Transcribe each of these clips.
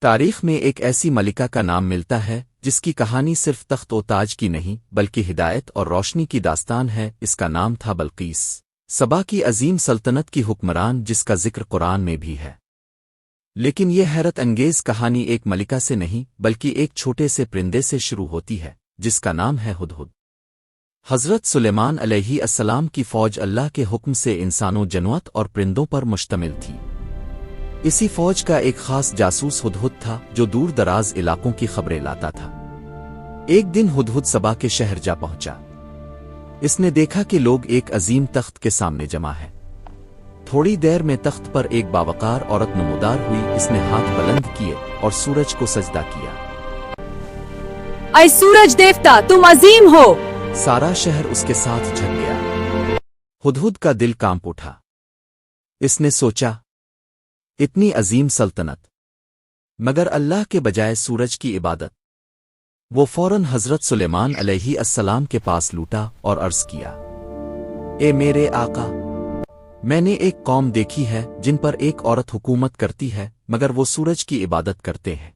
تاریخ میں ایک ایسی ملکہ کا نام ملتا ہے جس کی کہانی صرف تخت و تاج کی نہیں بلکہ ہدایت اور روشنی کی داستان ہے۔ اس کا نام تھا بلقیس، سبا کی عظیم سلطنت کی حکمران جس کا ذکر قرآن میں بھی ہے۔ لیکن یہ حیرت انگیز کہانی ایک ملکہ سے نہیں بلکہ ایک چھوٹے سے پرندے سے شروع ہوتی ہے جس کا نام ہے ہدہد۔ حضرت سلیمان علیہ السلام کی فوج اللہ کے حکم سے انسانوں، جنوت اور پرندوں پر مشتمل تھی۔ اسی فوج کا ایک خاص جاسوس ہدہد تھا جو دور دراز علاقوں کی خبریں لاتا تھا۔ ایک دن ہدہد سبا کے شہر جا پہنچا۔ اس نے دیکھا کہ لوگ ایک عظیم تخت کے سامنے جمع ہیں۔ تھوڑی دیر میں تخت پر ایک باوقار عورت نمودار ہوئی۔ اس نے ہاتھ بلند کیے اور سورج کو سجدہ کیا۔ اے سورج دیوتا، تم عظیم ہو! سارا شہر اس کے ساتھ جھک گیا۔ ہدہد کا دل کانپ اٹھا۔ اس نے سوچا، اتنی عظیم سلطنت مگر اللہ کے بجائے سورج کی عبادت۔ وہ فوراً حضرت سلیمان علیہ السلام کے پاس لوٹا اور عرض کیا، اے میرے آقا، میں نے ایک قوم دیکھی ہے جن پر ایک عورت حکومت کرتی ہے مگر وہ سورج کی عبادت کرتے ہیں۔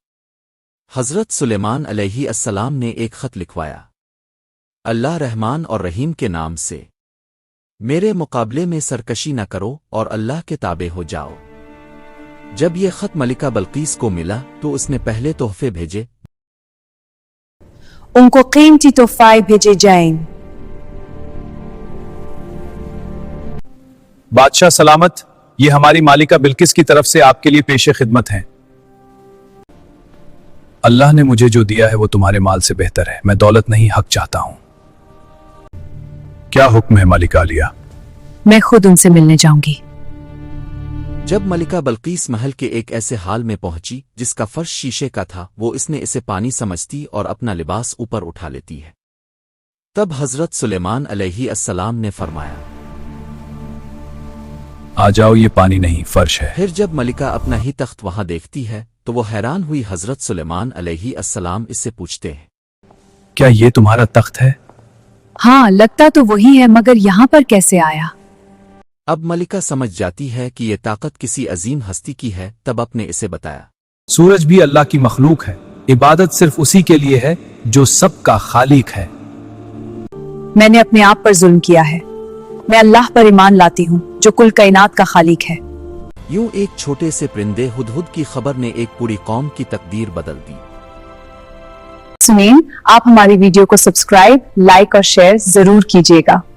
حضرت سلیمان علیہ السلام نے ایک خط لکھوایا، اللہ رحمان اور رحیم کے نام سے میرے مقابلے میں سرکشی نہ کرو اور اللہ کے تابع ہو جاؤ۔ جب یہ خط ملکہ بلقیس کو ملا تو اس نے پہلے تحفے بھیجے۔ ان کو قیمتی تحفے بھیجے جائیں۔ بادشاہ سلامت، یہ ہماری مالکہ بلقیس کی طرف سے آپ کے لیے پیش خدمت ہیں۔ اللہ نے مجھے جو دیا ہے وہ تمہارے مال سے بہتر ہے۔ میں دولت نہیں، حق چاہتا ہوں۔ کیا حکم ہے ملکہ عالیہ؟ میں خود ان سے ملنے جاؤں گی۔ جب ملکہ بلقیس محل کے ایک ایسے حال میں پہنچی جس کا فرش شیشے کا تھا، وہ اس نے اسے پانی سمجھتی اور اپنا لباس اوپر اٹھا لیتی ہے۔ تب حضرت سلیمان علیہ السلام نے فرمایا، آ جاؤ، یہ پانی نہیں، فرش ہے۔ پھر جب ملکہ اپنا ہی تخت وہاں دیکھتی ہے تو وہ حیران ہوئی۔ حضرت سلیمان علیہ السلام اس سے پوچھتے ہیں، کیا یہ تمہارا تخت ہے؟ ہاں، لگتا تو وہی ہے، مگر یہاں پر کیسے آیا؟ اب ملکہ سمجھ جاتی ہے کہ یہ طاقت کسی عظیم ہستی کی ہے۔ تب اپنے اسے بتایا، سورج بھی اللہ کی مخلوق ہے، عبادت صرف اسی کے لیے ہے جو سب کا خالق ہے۔ میں نے اپنے آپ پر ظلم کیا ہے، میں اللہ پر ایمان لاتی ہوں جو کل کائنات کا خالق ہے۔ یوں ایک چھوٹے سے پرندے ہدہد کی خبر نے ایک پوری قوم کی تقدیر بدل دی۔ سنیں، آپ ہماری ویڈیو کو سبسکرائب، لائک اور شیئر ضرور کیجیے گا۔